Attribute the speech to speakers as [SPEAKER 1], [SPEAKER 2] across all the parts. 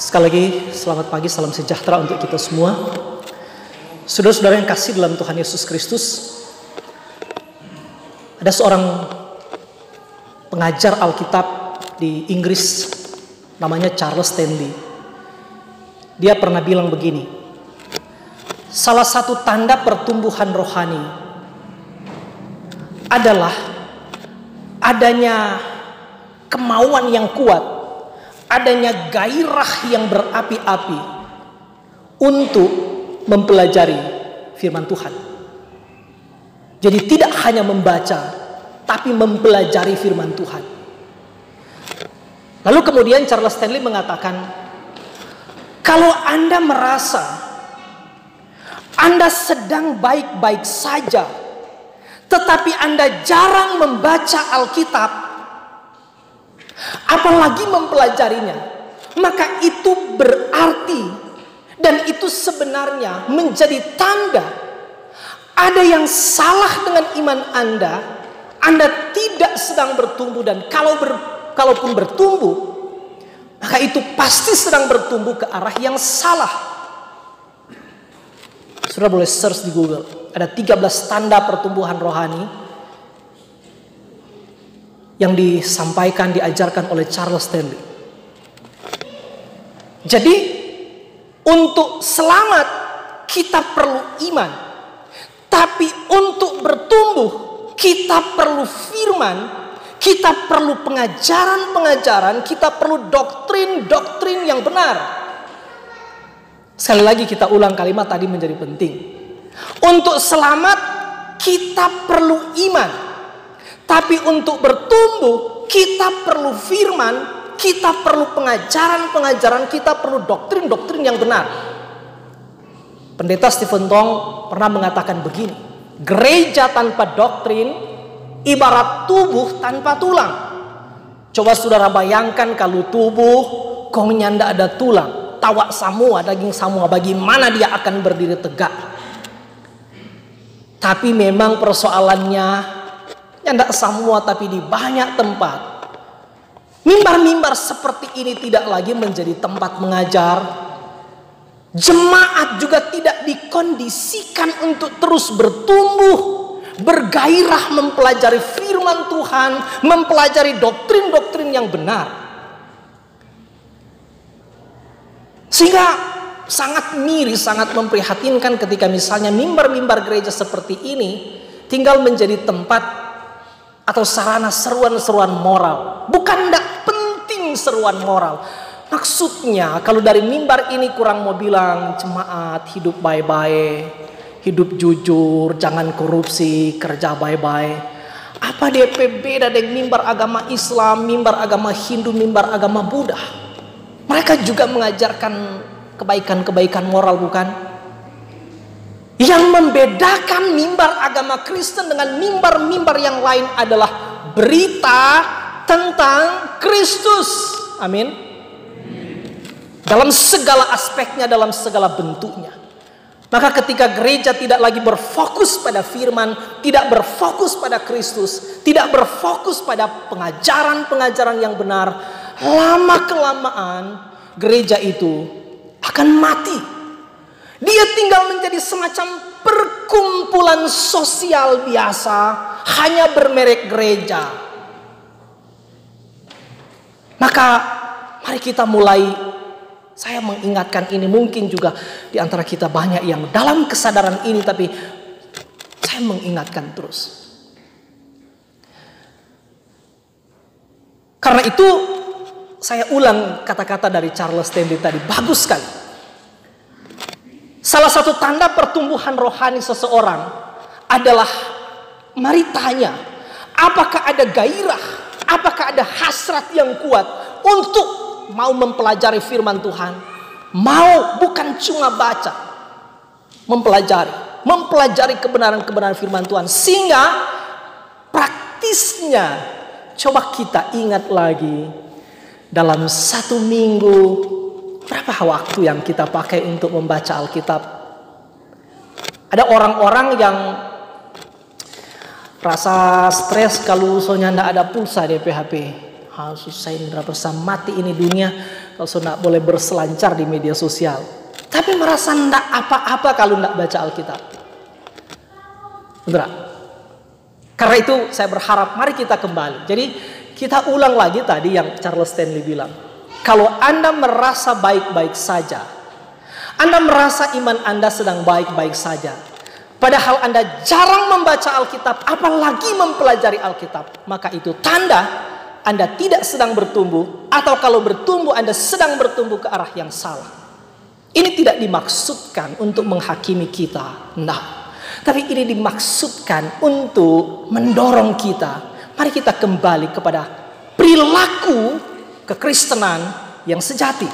[SPEAKER 1] Sekali lagi, selamat pagi, salam sejahtera untuk kita semua. Saudara-saudara yang kasih dalam Tuhan Yesus Kristus, ada seorang pengajar Alkitab di Inggris, namanya Charles Stanley. Dia pernah bilang begini, salah satu tanda pertumbuhan rohani adalah adanya kemauan yang kuat, adanya gairah yang berapi-api untuk mempelajari firman Tuhan. Jadi tidak hanya membaca, tapi mempelajari firman Tuhan. Lalu kemudian Charles Stanley mengatakan, kalau Anda merasa Anda sedang baik-baik saja, tetapi Anda jarang membaca Alkitab, apalagi mempelajarinya, maka itu berarti dan itu sebenarnya menjadi tanda ada yang salah dengan iman Anda. Anda tidak sedang bertumbuh, dan kalaupun bertumbuh, maka itu pasti sedang bertumbuh ke arah yang salah. Saudara boleh search di Google, ada 13 tanda pertumbuhan rohani yang disampaikan, diajarkan oleh Charles Stanley. Jadi untuk selamat kita perlu iman, tapi untuk bertumbuh kita perlu firman, kita perlu pengajaran-pengajaran, kita perlu doktrin-doktrin yang benar. Sekali lagi kita ulang kalimat tadi menjadi penting. Untuk selamat kita perlu iman, tapi untuk bertumbuh kita perlu firman, kita perlu pengajaran-pengajaran, kita perlu doktrin-doktrin yang benar. Pendeta Stephen Tong pernah mengatakan begini, gereja tanpa doktrin ibarat tubuh tanpa tulang. Coba saudara bayangkan kalau tubuh kongnya tidak ada tulang, tawak semua, daging semua, bagaimana dia akan berdiri tegak? Tapi memang persoalannya tidak semua, tapi di banyak tempat mimbar-mimbar seperti ini tidak lagi menjadi tempat mengajar. Jemaat juga tidak dikondisikan untuk terus bertumbuh, bergairah mempelajari firman Tuhan, mempelajari doktrin-doktrin yang benar. Sehingga sangat miris, sangat memprihatinkan ketika misalnya mimbar-mimbar gereja seperti ini tinggal menjadi tempat atau sarana seruan-seruan moral. Bukan tidak penting seruan moral. Maksudnya kalau dari mimbar ini kurang mau bilang jemaat hidup baik-baik, hidup jujur, jangan korupsi, kerja baik-baik. Apa DP beda dengan mimbar agama Islam, mimbar agama Hindu, mimbar agama Buddha? Mereka juga mengajarkan kebaikan-kebaikan moral, bukan? Yang membedakan mimbar agama Kristen dengan mimbar-mimbar yang lain adalah berita tentang Kristus. Amin. Dalam segala aspeknya, dalam segala bentuknya. Maka ketika gereja tidak lagi berfokus pada firman, tidak berfokus pada Kristus, tidak berfokus pada pengajaran-pengajaran yang benar, lama-kelamaan gereja itu akan mati. Dia tinggal menjadi semacam perkumpulan sosial biasa, hanya bermerek gereja. Maka mari kita mulai. Saya mengingatkan ini, mungkin juga di antara kita banyak yang dalam kesadaran ini, tapi saya mengingatkan terus. Karena itu saya ulang kata-kata dari Charles Stanley tadi, bagus sekali. Salah satu tanda pertumbuhan rohani seseorang adalah, mari tanya, apakah ada gairah, apakah ada hasrat yang kuat untuk mau mempelajari firman Tuhan. Mau, bukan cuma baca, mempelajari kebenaran-kebenaran firman Tuhan. Sehingga praktisnya, coba kita ingat lagi, dalam satu minggu berapa waktu yang kita pakai untuk membaca Alkitab? Ada orang-orang yang rasa stres kalau soalnya tidak ada pulsa di PHP. Susah ini berapa mati ini dunia kalau sudah boleh berselancar di media sosial. Tapi merasa tidak apa-apa kalau tidak baca Alkitab. Betul? Karena itu saya berharap mari kita kembali. Jadi kita ulang lagi tadi yang Charles Stanley bilang. Kalau Anda merasa baik-baik saja, Anda merasa iman Anda sedang baik-baik saja, padahal Anda jarang membaca Alkitab, apalagi mempelajari Alkitab, maka itu tanda Anda tidak sedang bertumbuh, atau kalau bertumbuh Anda sedang bertumbuh ke arah yang salah. Ini tidak dimaksudkan untuk menghakimi kita, nah, tapi ini dimaksudkan untuk mendorong kita. Mari kita kembali kepada perilaku kekristenan yang sejati.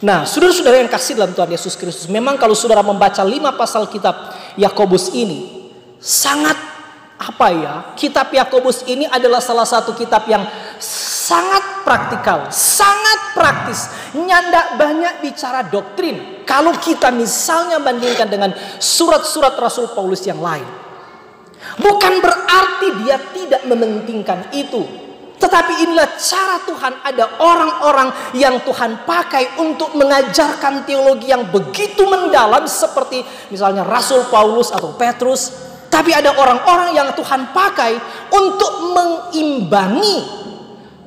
[SPEAKER 1] Nah, saudara-saudara yang kasih dalam Tuhan Yesus Kristus, memang kalau saudara membaca 5 pasal kitab Yakobus ini, sangat kitab Yakobus ini adalah salah satu kitab yang sangat praktikal, sangat praktis, nyandak banyak bicara doktrin. Kalau kita misalnya bandingkan dengan surat-surat Rasul Paulus yang lain, bukan berarti dia tidak mementingkan itu, tetapi inilah cara Tuhan. Ada orang-orang yang Tuhan pakai untuk mengajarkan teologi yang begitu mendalam, seperti misalnya Rasul Paulus atau Petrus. Tapi ada orang-orang yang Tuhan pakai untuk mengimbangi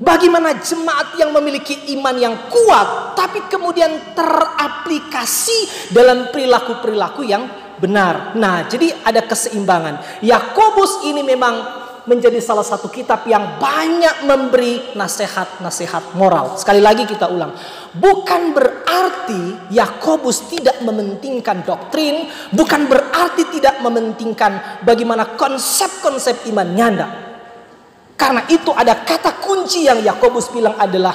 [SPEAKER 1] bagaimana jemaat yang memiliki iman yang kuat, tapi kemudian teraplikasi dalam perilaku-perilaku yang benar. Nah, jadi ada keseimbangan. Yakobus ini memang menjadi salah satu kitab yang banyak memberi nasihat-nasihat moral. Sekali lagi kita ulang, bukan berarti Yakobus tidak mementingkan doktrin, bukan berarti tidak mementingkan bagaimana konsep-konsep iman nyanda. Karena itu ada kata kunci yang Yakobus bilang adalah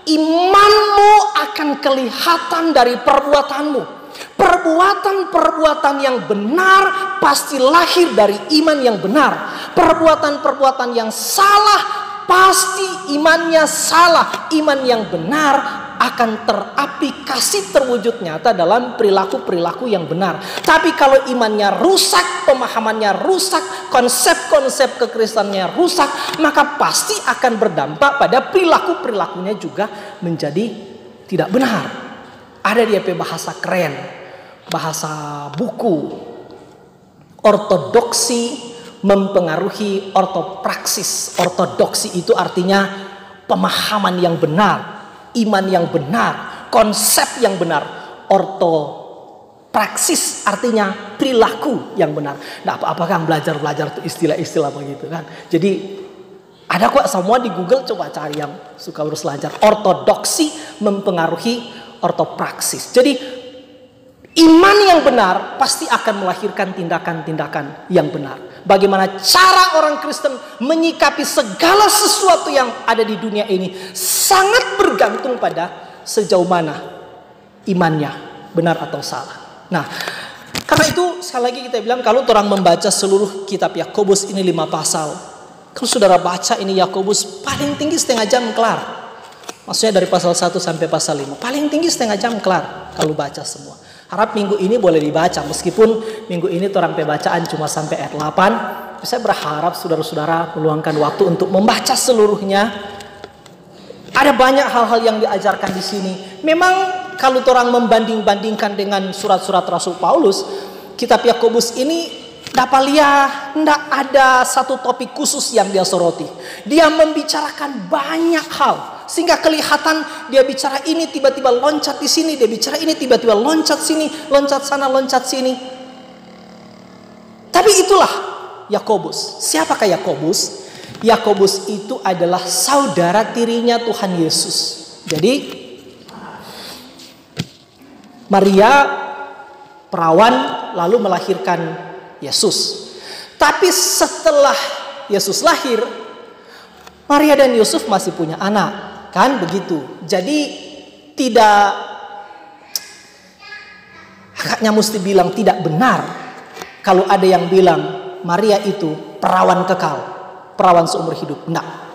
[SPEAKER 1] imanmu akan kelihatan dari perbuatanmu. Perbuatan-perbuatan yang benar pasti lahir dari iman yang benar. Perbuatan-perbuatan yang salah pasti imannya salah. Iman yang benar akan teraplikasi, terwujud nyata dalam perilaku-perilaku yang benar. Tapi kalau imannya rusak, pemahamannya rusak, konsep-konsep kekristenannya rusak, maka pasti akan berdampak pada perilaku-perilakunya juga menjadi tidak benar. Ada dia bahasa keren, bahasa buku, ortodoksi mempengaruhi ortopraksis. Ortodoksi itu artinya pemahaman yang benar, iman yang benar, konsep yang benar. Ortopraksis artinya perilaku yang benar. Nah, apakah belajar-belajar itu istilah-istilah begitu kan? Jadi ada kok semua di Google, coba cari yang suka berselancar. Ortodoksi mempengaruhi ortopraksis. Jadi iman yang benar pasti akan melahirkan tindakan-tindakan yang benar. Bagaimana cara orang Kristen menyikapi segala sesuatu yang ada di dunia ini sangat bergantung pada sejauh mana imannya benar atau salah. Nah, karena itu sekali lagi kita bilang, kalau orang membaca seluruh kitab Yakobus ini 5 pasal, kalau saudara baca ini Yakobus paling tinggi setengah jam kelar. Maksudnya dari pasal 1 sampai pasal 5. Paling tinggi setengah jam kelar kalau baca semua. Harap minggu ini boleh dibaca. Meskipun minggu ini orang pembacaan cuma sampai ayat 8. Saya berharap saudara-saudara meluangkan waktu untuk membaca seluruhnya. Ada banyak hal-hal yang diajarkan di sini. Memang kalau orang membanding-bandingkan dengan surat-surat Rasul Paulus, kitab Yakobus ini tidak ada satu topik khusus yang dia soroti. Dia membicarakan banyak hal, sehingga kelihatan dia bicara ini tiba-tiba loncat di sini, dia bicara ini tiba-tiba loncat sini, loncat sana, loncat sini. Tapi itulah Yakobus. Siapakah Yakobus? Yakobus itu adalah saudara tirinya Tuhan Yesus. Jadi Maria perawan lalu melahirkan Yesus. Tapi setelah Yesus lahir, Maria dan Yusuf masih punya anak, kan begitu. Jadi tidak, kakaknya mesti bilang tidak benar kalau ada yang bilang Maria itu perawan kekal, perawan seumur hidup. Nah,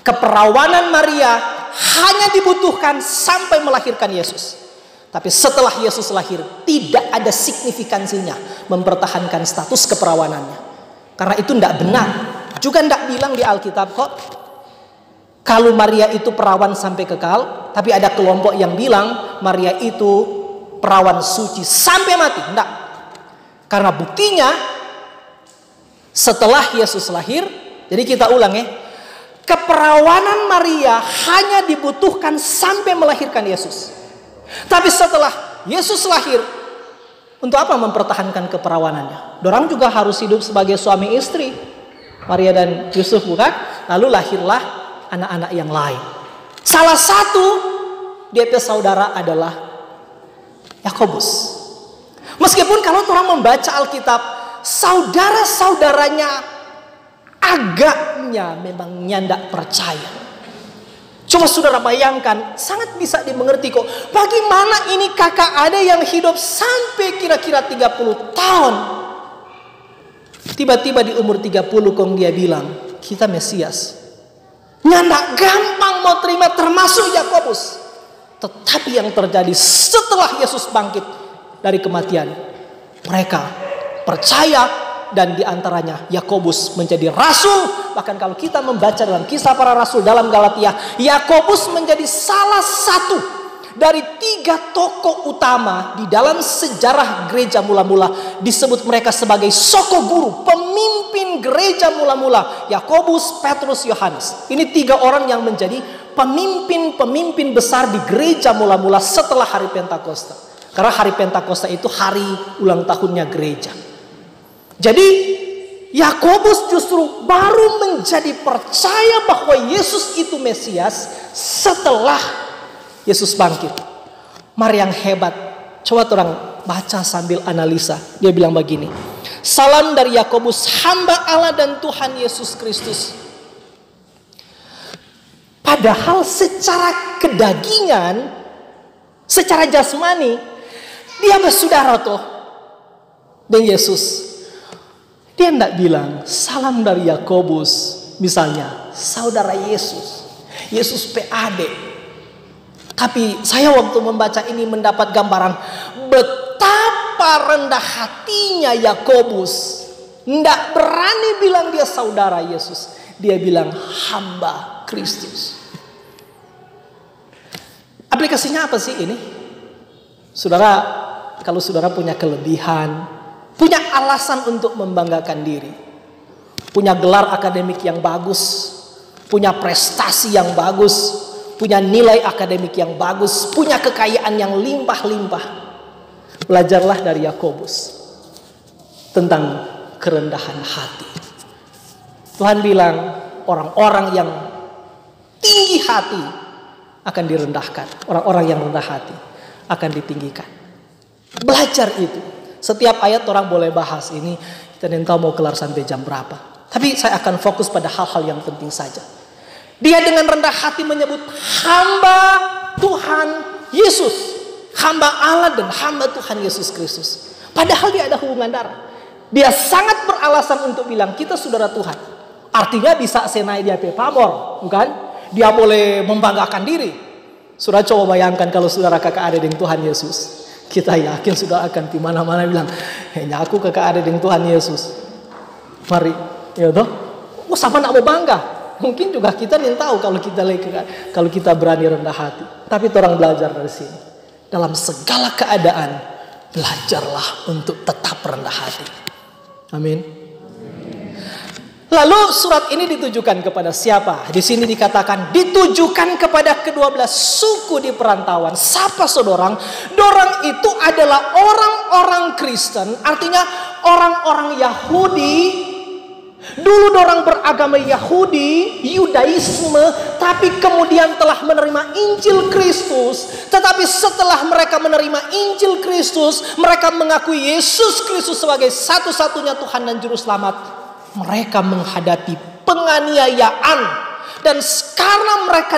[SPEAKER 1] keperawanan Maria hanya dibutuhkan sampai melahirkan Yesus. Tapi setelah Yesus lahir, tidak ada signifikansinya mempertahankan status keperawanannya. Karena itu tidak benar. Juga tidak bilang di Alkitab kok kalau Maria itu perawan sampai kekal, tapi ada kelompok yang bilang Maria itu perawan suci sampai mati. Enggak. Karena buktinya setelah Yesus lahir, jadi kita ulang ya, keperawanan Maria hanya dibutuhkan sampai melahirkan Yesus. Tapi setelah Yesus lahir, untuk apa mempertahankan keperawanannya? Dorang juga harus hidup sebagai suami istri, Maria dan Yusuf, bukan? Lalu lahirlah anak-anak yang lain. Salah satu dia saudara adalah Yakobus. Meskipun kalau orang membaca Alkitab, saudara-saudaranya agaknya memang nyandak percaya. Coba saudara bayangkan, sangat bisa dimengerti kok. Bagaimana ini kakak ada yang hidup sampai kira-kira 30 tahun. Tiba-tiba di umur 30 kok dia bilang, kita Mesias. Nyandak gampang mau terima, termasuk Yakobus. Tetapi yang terjadi setelah Yesus bangkit dari kematian, mereka percaya. Dan diantaranya Yakobus menjadi rasul. Bahkan kalau kita membaca dalam kisah para rasul dalam Galatia, Yakobus menjadi salah satu dari 3 tokoh utama di dalam sejarah gereja mula-mula. Disebut mereka sebagai soko guru, pemimpin gereja mula-mula. Yakobus, Petrus, Yohanes. Ini 3 orang yang menjadi pemimpin-pemimpin besar di gereja mula-mula setelah hari Pentakosta. Karena hari Pentakosta itu hari ulang tahunnya gereja. Jadi Yakobus justru baru menjadi percaya bahwa Yesus itu Mesias setelah Yesus bangkit. Mari yang hebat, coba orang baca sambil analisa. Dia bilang begini, salam dari Yakobus, hamba Allah dan Tuhan Yesus Kristus. Padahal secara kedagingan, secara jasmani, dia bersaudara toh dengan Yesus. Dia tidak bilang salam dari Yakobus, misalnya saudara Yesus, Yesus PAD. Tapi saya waktu membaca ini mendapat gambaran betapa rendah hatinya Yakobus. Tidak berani bilang dia saudara Yesus, dia bilang hamba Kristus. Aplikasinya apa sih ini? Saudara, kalau saudara punya kelebihan, punya alasan untuk membanggakan diri, punya gelar akademik yang bagus, punya prestasi yang bagus, punya nilai akademik yang bagus, punya kekayaan yang limpah-limpah, belajarlah dari Yakobus tentang kerendahan hati. Tuhan bilang orang-orang yang tinggi hati akan direndahkan, orang-orang yang rendah hati akan ditinggikan. Belajar itu. Setiap ayat orang boleh bahas ini, kita tidak tahu mau kelar sampai jam berapa. Tapi saya akan fokus pada hal-hal yang penting saja. Dia dengan rendah hati menyebut hamba Tuhan Yesus, hamba Allah dan hamba Tuhan Yesus Kristus. Padahal dia ada hubungan darah. Dia sangat beralasan untuk bilang kita saudara Tuhan. Artinya bisa senai dia pamor, bukan? Dia boleh membanggakan diri. Saudara coba bayangkan kalau saudara kakak ada dengan Tuhan Yesus. Kita yakin sudah akan di mana-mana bilang, hanya aku kakak ada dengan Tuhan Yesus. Mari, ya toh. Oh, sama nak mau bangga. Mungkin juga kita nih tahu kalau kita berani rendah hati. Tapi orang belajar dari sini. Dalam segala keadaan, belajarlah untuk tetap rendah hati. Amin. Lalu surat ini ditujukan kepada siapa? Di sini dikatakan ditujukan kepada ke-12 suku di perantauan. Siapa saudara? Dorang itu adalah orang-orang Kristen, artinya orang-orang Yahudi. Dulu dorang beragama Yahudi, Yudaisme, tapi kemudian telah menerima Injil Kristus. Tetapi setelah mereka menerima Injil Kristus, mereka mengakui Yesus Kristus sebagai satu-satunya Tuhan dan Juru Selamat. Mereka menghadapi penganiayaan. Dan karena mereka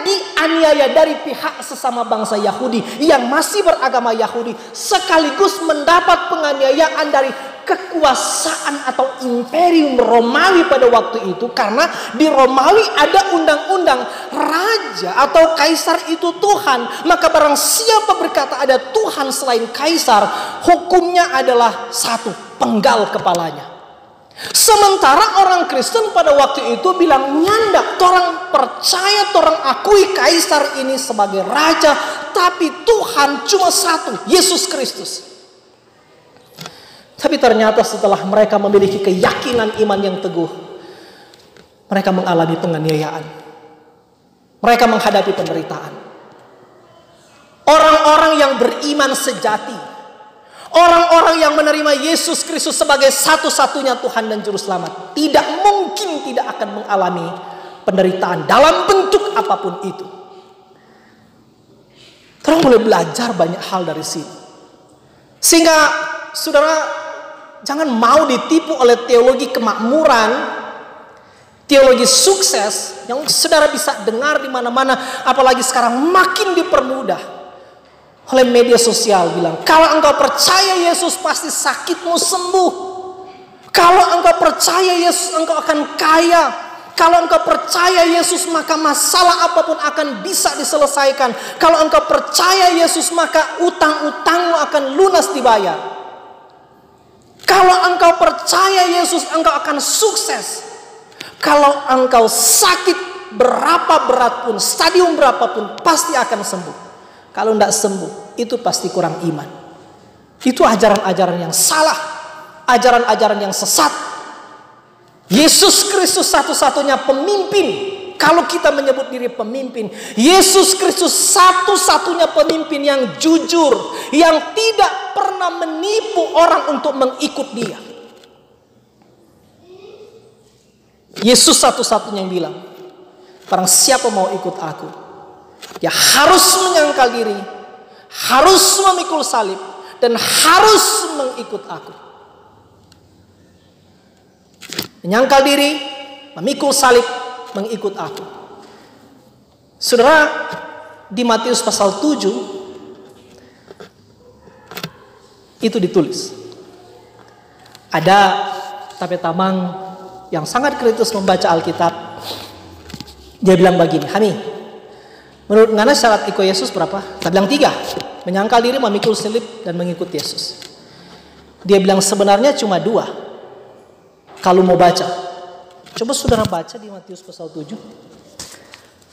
[SPEAKER 1] dianiaya dari pihak sesama bangsa Yahudi yang masih beragama Yahudi, sekaligus mendapat penganiayaan dari kekuasaan atau imperium Romawi pada waktu itu. Karena di Romawi ada undang-undang raja atau kaisar itu Tuhan. Maka barang siapa berkata ada Tuhan selain kaisar, hukumnya adalah satu, penggal kepalanya. Sementara orang Kristen pada waktu itu bilang, nyandak, torang percaya, torang akui kaisar ini sebagai raja, tapi Tuhan cuma satu, Yesus Kristus. Tapi ternyata setelah mereka memiliki keyakinan iman yang teguh, mereka mengalami penganiayaan. Mereka menghadapi penderitaan. Orang-orang yang beriman sejati, orang-orang yang menerima Yesus Kristus sebagai satu-satunya Tuhan dan Juru Selamat, tidak mungkin tidak akan mengalami penderitaan dalam bentuk apapun itu. Kita boleh belajar banyak hal dari sini. Sehingga saudara jangan mau ditipu oleh teologi kemakmuran, teologi sukses yang saudara bisa dengar di mana-mana, apalagi sekarang makin dipermudah oleh media sosial. Bilang, kalau engkau percaya Yesus pasti sakitmu sembuh. Kalau engkau percaya Yesus engkau akan kaya. Kalau engkau percaya Yesus maka masalah apapun akan bisa diselesaikan. Kalau engkau percaya Yesus maka utang-utangmu akan lunas dibayar. Kalau engkau percaya Yesus engkau akan sukses. Kalau engkau sakit berapa berat pun, stadium berapapun, pasti akan sembuh. Kalau tidak sembuh, itu pasti kurang iman. Itu ajaran-ajaran yang salah, ajaran-ajaran yang sesat. Yesus Kristus satu-satunya pemimpin. Kalau kita menyebut diri pemimpin, Yesus Kristus satu-satunya pemimpin yang jujur, yang tidak pernah menipu orang untuk mengikut Dia. Yesus satu-satunya yang bilang, barang siapa mau ikut aku, dia harus menyangkal diri, harus memikul salib, dan harus mengikut aku. Menyangkal diri, memikul salib, mengikut aku. Saudara, di Matius pasal 7 itu ditulis. Ada Tape Tamang yang sangat kritis membaca Alkitab. Dia bilang begini, Hani, menurut ngana syarat ikut Yesus berapa? Saya bilang 3. Menyangkal diri, memikul salib, dan mengikut Yesus. Dia bilang sebenarnya cuma 2. Kalau mau baca, coba saudara baca di Matius pasal 7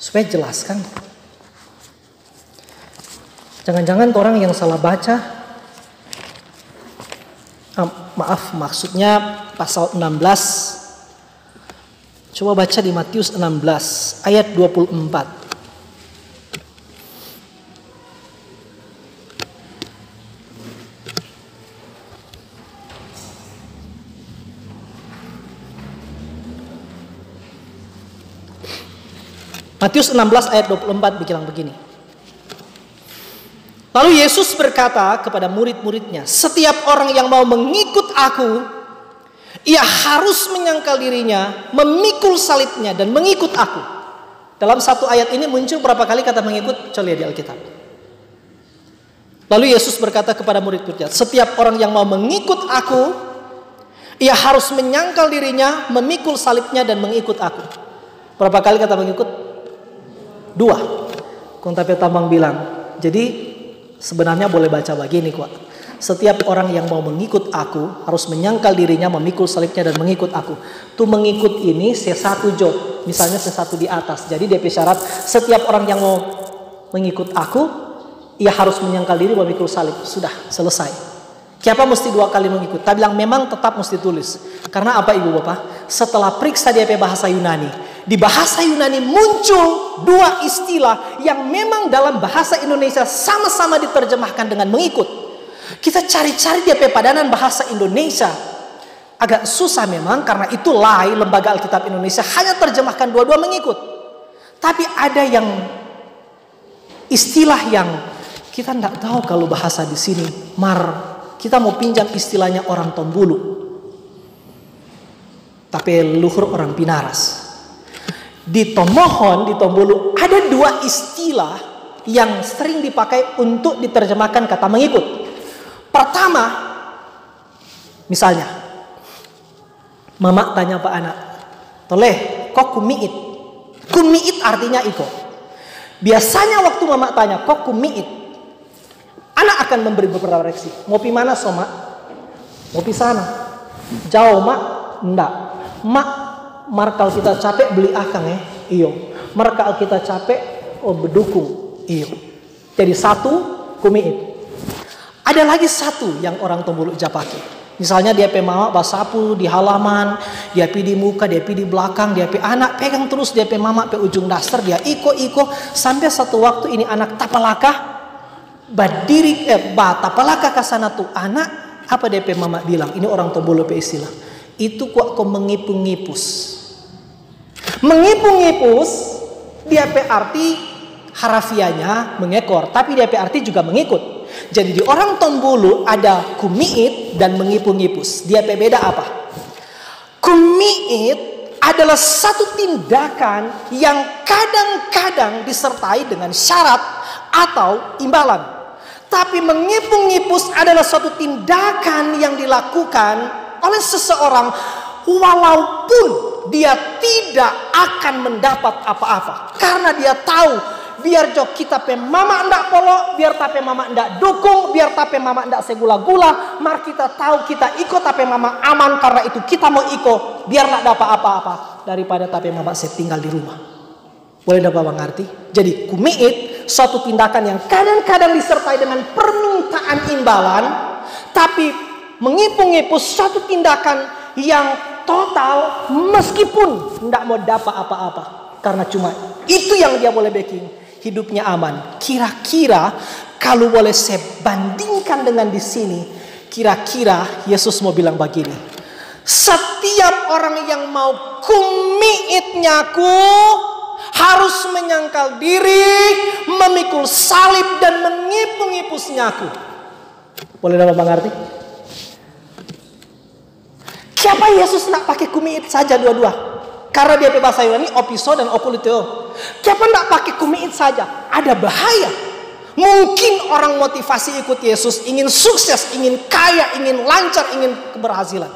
[SPEAKER 1] supaya jelaskan. Jangan-jangan orang yang salah baca, maksudnya pasal 16. Coba baca di Matius 16 ayat 24. Matius 16 ayat 24 bilang begini. Lalu Yesus berkata kepada murid-muridnya, setiap orang yang mau mengikut aku, ia harus menyangkal dirinya, memikul salibnya, dan mengikut aku. Dalam satu ayat ini muncul berapa kali kata mengikut? Coba lihat di Alkitab. Lalu Yesus berkata kepada murid-muridnya, setiap orang yang mau mengikut aku, ia harus menyangkal dirinya, memikul salibnya, dan mengikut aku. Berapa kali kata mengikut? 2. Kong Tape Tamang bilang, jadi sebenarnya boleh baca begini kok. Setiap orang yang mau mengikut aku harus menyangkal dirinya, memikul salibnya, dan mengikut aku. Tuh mengikut ini C1 job, misalnya C1 di atas. Jadi DP syarat, setiap orang yang mau mengikut aku, ia harus menyangkal diri, memikul salib. Sudah, selesai. Siapa mesti 2 kali mengikut? Kita bilang memang tetap mesti tulis. Karena apa ibu bapak? Setelah periksa DP bahasa Yunani, di bahasa Yunani muncul 2 istilah yang memang dalam bahasa Indonesia sama-sama diterjemahkan dengan mengikut. Kita cari-cari DP padanan bahasa Indonesia. Agak susah memang, karena itu LAI, Lembaga Alkitab Indonesia, hanya terjemahkan 2-2 mengikut. Tapi ada yang istilah yang kita tidak tahu kalau bahasa di sini. Kita mau pinjam istilahnya orang Tombulu, tapi luhur orang Pinaras. Di Tomohon, di Tombulu ada 2 istilah yang sering dipakai untuk diterjemahkan kata mengikut. Pertama, misalnya, mama tanya pak anak, toleh, kok kumiit? Kumiit artinya iko. Biasanya waktu mama tanya, kok kumiit? Anak akan memberi beberapa reaksi. Mau pi mana soma? Mau pi sana. Jauh mak, Enggak. Mak, markal kita capek beli akang ya. Iyo. Markal kita capek, berdukung. Iyo. Jadi satu, kumiit. Ada lagi satu yang orang Tombolo japaki. Misalnya dia pe mama basapu di halaman, dia pi di muka, dia pi di belakang, dia pi anak pegang terus dia pe mama pe ujung dasar, dia iko sampai satu waktu ini anak tapalaka berdiri tapalaka ke sana tuh anak, apa dia pe mama bilang? Ini orang Tombolo pe istilah. Itu kok mengipung-ngipus. Mengipung-ngipus dia pe arti harafianya mengekor, tapi dia pe arti juga mengikut. Jadi di orang Tombolo ada kumiit dan mengipung-ngipus. Dia beda apa? Kumiit adalah satu tindakan yang kadang-kadang disertai dengan syarat atau imbalan. Tapi mengipung-ngipus adalah suatu tindakan yang dilakukan oleh seseorang walaupun dia tidak akan mendapat apa-apa. Karena dia tahu biar jok kita pe mama ndak polo, biar tape mama ndak dukung, biar tape mama ndak segula-gula, mar kita tahu kita ikut tape mama aman, karena itu kita mau ikut biar ndak dapat apa-apa daripada tape mama saya tinggal di rumah. Boleh dapat mengerti? Jadi kumiit suatu tindakan yang kadang-kadang disertai dengan permintaan imbalan, tapi mengipung-ngipus suatu tindakan yang total meskipun ndak mau dapat apa-apa, karena cuma itu yang dia boleh backing. Hidupnya aman. Kira-kira kalau boleh saya bandingkan dengan di sini, kira-kira Yesus mau bilang begini. Setiap orang yang mau kumiitnyaku harus menyangkal diri, memikul salib dan mengipung-ngipusnyaku. Boleh dapat mengerti? Siapa Yesus nak pakai kumiit saja dua-dua? Karena dia bahasa Yunani opiso dan okuliteo. Siapa nak pakai kumiit saja? Ada bahaya. Mungkin orang motivasi ikut Yesus ingin sukses, ingin kaya, ingin lancar, ingin keberhasilan.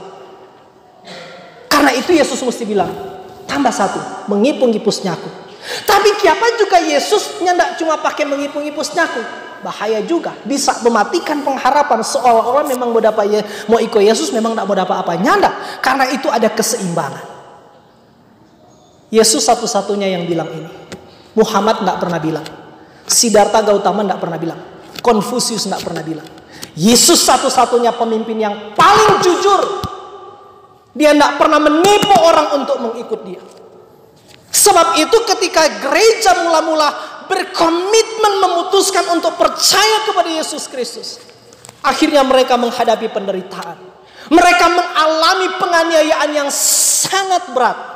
[SPEAKER 1] Karena itu Yesus mesti bilang, tambah satu, mengipung-ngipusnyaku. Tapi siapa juga Yesusnya tidak cuma pakai mengipung-ngipusnyaku. Bahaya juga, bisa mematikan pengharapan seolah-olah memang mau ikut Yesus memang tidak mau dapat apa nyanda. Karena itu ada keseimbangan. Yesus satu-satunya yang bilang ini. Muhammad tidak pernah bilang. Siddhartha Gautama tidak pernah bilang. Konfusius tidak pernah bilang. Yesus satu-satunya pemimpin yang paling jujur. Dia tidak pernah menipu orang untuk mengikut dia. Sebab itu ketika gereja mula-mula berkomitmen memutuskan untuk percaya kepada Yesus Kristus, akhirnya mereka menghadapi penderitaan. Mereka mengalami penganiayaan yang sangat berat.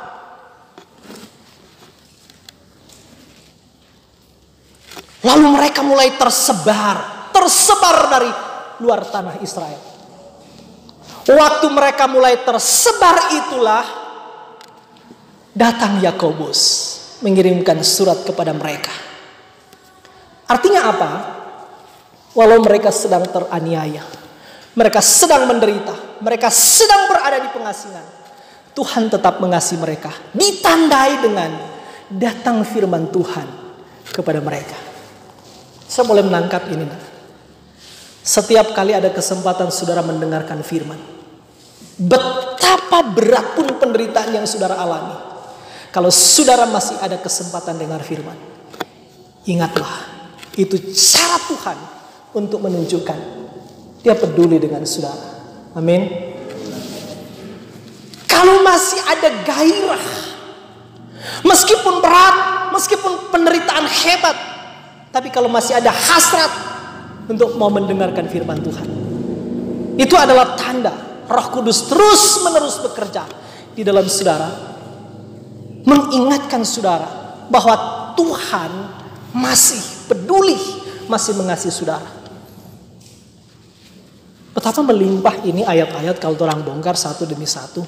[SPEAKER 1] Lalu mereka mulai tersebar dari luar tanah Israel. Waktu mereka mulai tersebar itulah datang Yakobus mengirimkan surat kepada mereka. Artinya apa? Walau mereka sedang teraniaya, mereka sedang menderita, mereka sedang berada di pengasingan, Tuhan tetap mengasihi mereka. Ditandai dengan datang firman Tuhan kepada mereka. Saya boleh menangkap ini. Setiap kali ada kesempatan saudara mendengarkan firman, betapa berat pun penderitaan yang saudara alami, kalau saudara masih ada kesempatan dengar firman, ingatlah, itu cara Tuhan untuk menunjukkan Dia peduli dengan saudara. Amin. Kalau masih ada gairah, meskipun berat, meskipun penderitaan hebat, tapi kalau masih ada hasrat untuk mau mendengarkan firman Tuhan, itu adalah tanda Roh Kudus terus menerus bekerja di dalam saudara, mengingatkan saudara bahwa Tuhan masih peduli, masih mengasihi saudara. Betapa melimpah ini ayat-ayat kalau orang bongkar satu demi satu.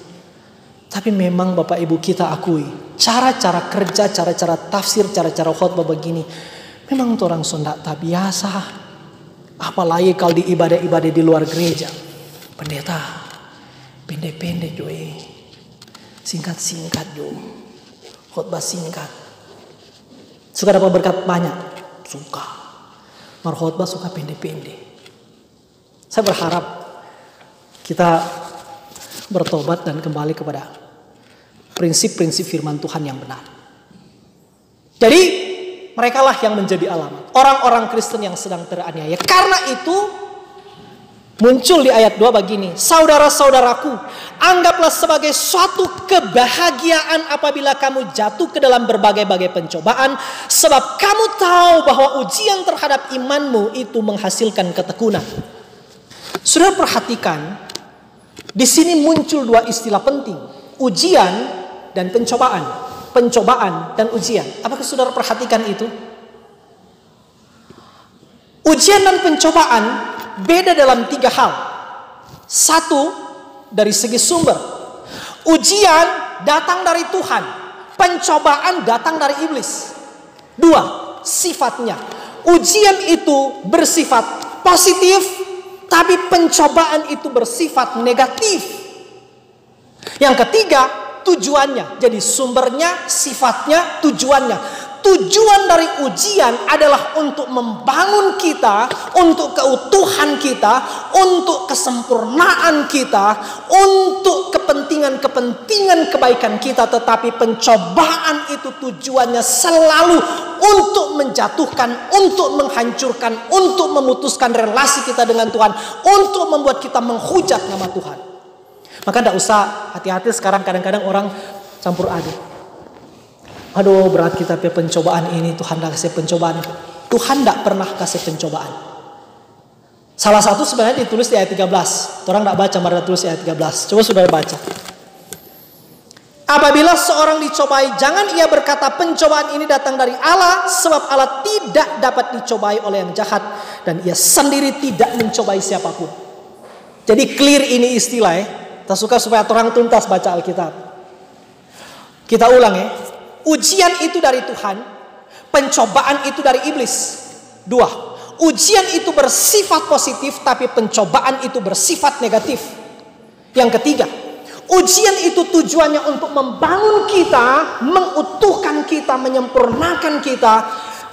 [SPEAKER 1] Tapi memang Bapak Ibu kita akui, cara-cara kerja, cara-cara tafsir, cara-cara khotbah begini, memang orang Sunda tak biasa. Apalagi kalau di ibadah-ibadah di luar gereja. Pendeta, pendek-pendek joy. Singkat-singkat joy. Khotbah singkat. Suka dapat berkat banyak? Suka. Markhotbah suka pendek-pendek. Saya berharap kita bertobat dan kembali kepada prinsip-prinsip firman Tuhan yang benar. Jadi merekalah yang menjadi alamat orang-orang Kristen yang sedang teraniaya. Karena itu muncul di ayat 2 begini, saudara-saudaraku, anggaplah sebagai suatu kebahagiaan apabila kamu jatuh ke dalam berbagai-bagai pencobaan, sebab kamu tahu bahwa ujian terhadap imanmu itu menghasilkan ketekunan. Saudara perhatikan, di sini muncul dua istilah penting, ujian dan pencobaan, pencobaan dan ujian. Apakah saudara perhatikan itu? Ujian dan pencobaan beda dalam 3 hal. 1, dari segi sumber. Ujian datang dari Tuhan, pencobaan datang dari iblis. 2, sifatnya. Ujian itu bersifat positif, tapi pencobaan itu bersifat negatif. Yang ketiga, tujuannya. Jadi sumbernya, sifatnya, tujuannya. Tujuan dari ujian adalah untuk membangun kita, untuk keutuhan kita, untuk kesempurnaan kita, untuk kepentingan kebaikan kita. Tetapi pencobaan itu tujuannya selalu untuk menjatuhkan, untuk menghancurkan, untuk memutuskan relasi kita dengan Tuhan, untuk membuat kita menghujat nama Tuhan. Maka tidak usah, hati-hati sekarang kadang-kadang orang campur aduk. Aduh, berat kita pencobaan ini, Tuhan tidak kasih pencobaan. Tuhan tidak pernah kasih pencobaan. Salah satu sebenarnya ditulis di ayat 13. Orang tidak baca, mari tulis di ayat 13. Coba saudara baca. Apabila seorang dicobai, jangan ia berkata pencobaan ini datang dari Allah, sebab Allah tidak dapat dicobai oleh yang jahat, dan ia sendiri tidak mencobai siapapun. Jadi clear ini istilah ya. Kita suka supaya orang tuntas baca Alkitab. Kita ulang ya. Ujian itu dari Tuhan, pencobaan itu dari iblis. 2, ujian itu bersifat positif, tapi pencobaan itu bersifat negatif. Yang ketiga, ujian itu tujuannya untuk membangun kita, mengutuhkan kita, menyempurnakan kita,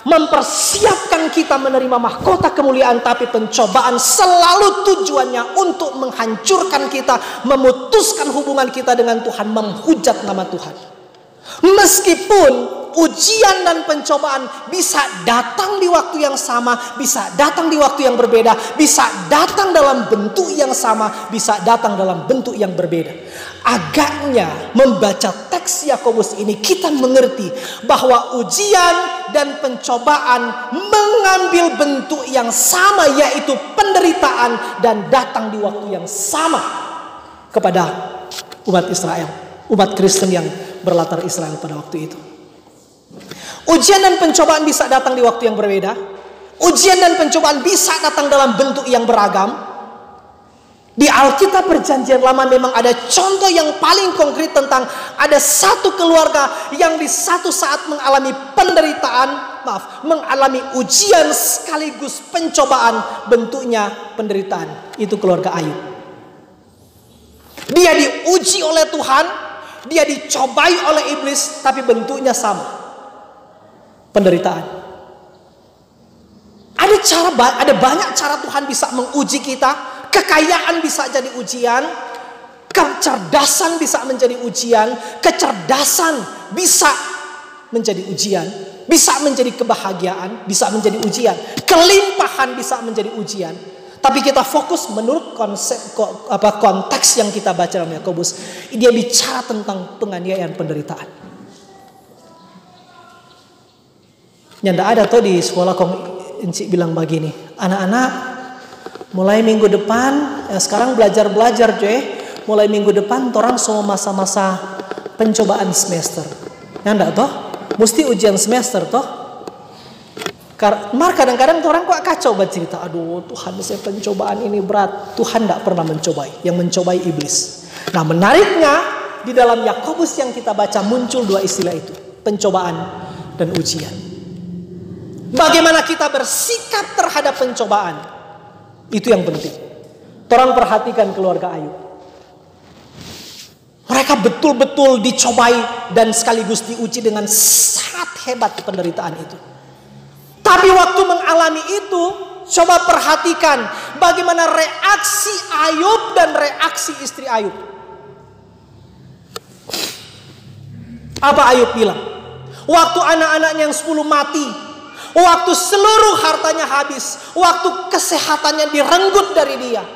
[SPEAKER 1] mempersiapkan kita menerima mahkota kemuliaan. Tapi pencobaan selalu tujuannya untuk menghancurkan kita, memutuskan hubungan kita dengan Tuhan, menghujat nama Tuhan. Meskipun ujian dan pencobaan bisa datang di waktu yang sama, bisa datang di waktu yang berbeda, bisa datang dalam bentuk yang sama, bisa datang dalam bentuk yang berbeda. Agaknya membaca teks Yakobus ini kita mengerti bahwa ujian dan pencobaan mengambil bentuk yang sama, yaitu penderitaan, dan datang di waktu yang sama kepada umat Israel, umat Kristen yang berlatar Israel pada waktu itu. Ujian dan pencobaan bisa datang di waktu yang berbeda. Ujian dan pencobaan bisa datang dalam bentuk yang beragam. Di Alkitab Perjanjian Lama memang ada contoh yang paling konkret tentang ada satu keluarga yang di satu saat mengalami penderitaan, mengalami ujian sekaligus pencobaan, bentuknya penderitaan. Itu keluarga Ayub. Dia diuji oleh Tuhan, dia dicobai oleh iblis, tapi bentuknya sama, penderitaan. Ada banyak cara Tuhan bisa menguji kita. Kekayaan bisa jadi ujian, kecerdasan bisa menjadi ujian, kecerdasan bisa menjadi ujian, bisa menjadi kebahagiaan, bisa menjadi ujian, kelimpahan bisa menjadi ujian. Tapi kita fokus menurut konteks yang kita baca dalam Yakobus. Dia bicara tentang penganiayaan, penderitaan. Yang tidak ada tuh di sekolah Encik bilang begini, anak-anak mulai minggu depan, sekarang belajar cuy. Mulai minggu depan orang semua masa-masa pencobaan semester. Yang tidak toh, mesti ujian semester toh. Karena kadang-kadang orang kok kacau bercerita, aduh Tuhan saya pencobaan ini berat. Tuhan tidak pernah mencobai, yang mencobai iblis. Nah menariknya di dalam Yakobus yang kita baca muncul dua istilah itu, pencobaan dan ujian. Bagaimana kita bersikap terhadap pencobaan, itu yang penting. Orang perhatikan keluarga Ayub. Mereka betul-betul dicobai dan sekaligus diuji dengan sangat hebat penderitaan itu. Tapi waktu mengalami itu, coba perhatikan bagaimana reaksi Ayub dan reaksi istri Ayub. Apa Ayub bilang? Waktu anak-anaknya yang 10 mati, waktu seluruh hartanya habis, waktu kesehatannya direnggut dari dia,